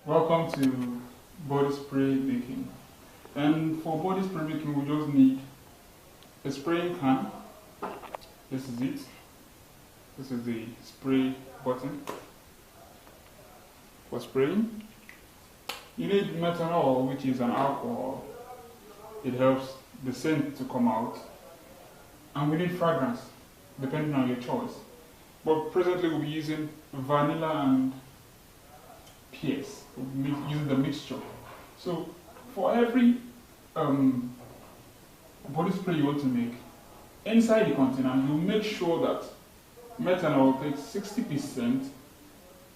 Welcome to body spray making. And for body spray making, we just need a spraying can. This is it. This is the spray button for spraying. You need methanol, which is an alcohol. It helps the scent to come out. And we need fragrance, depending on your choice. But presently we'll be using vanilla and pears. We'll be using the mixture. So for every body spray you want to make, inside the container, you make sure that methanol takes 60%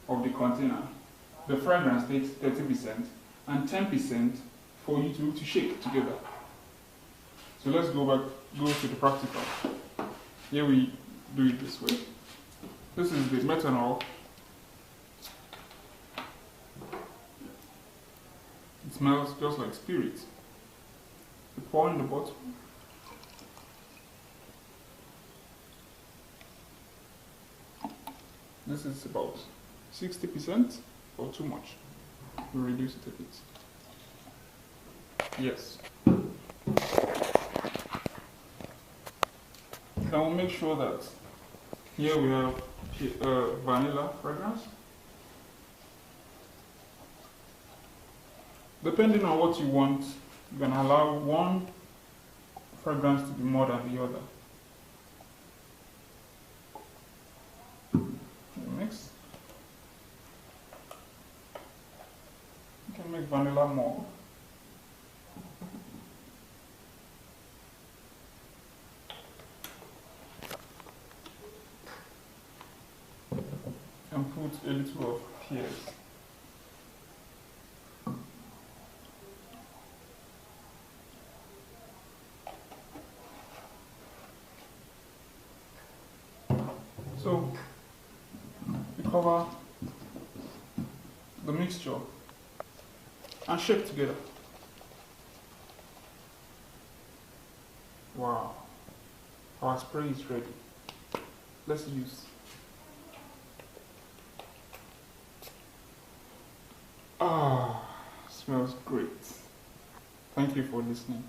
of the container, the fragrance takes 30%, and 10% for you to shake together. So let's go to the practical. Here we do it this way. This is the methanol. It smells just like spirit. You pour in the bottle. This is about 60% or too much. We reduce it a bit. Yes. Then we'll make sure that here we have vanilla fragrance. Depending on what you want, you can allow one fragrance to be more than the other. Mix. You can make vanilla more. And put a little of pears. So we cover the mixture and shake together. Wow, our spray is ready. Let's use. Smells great. Thank you for listening.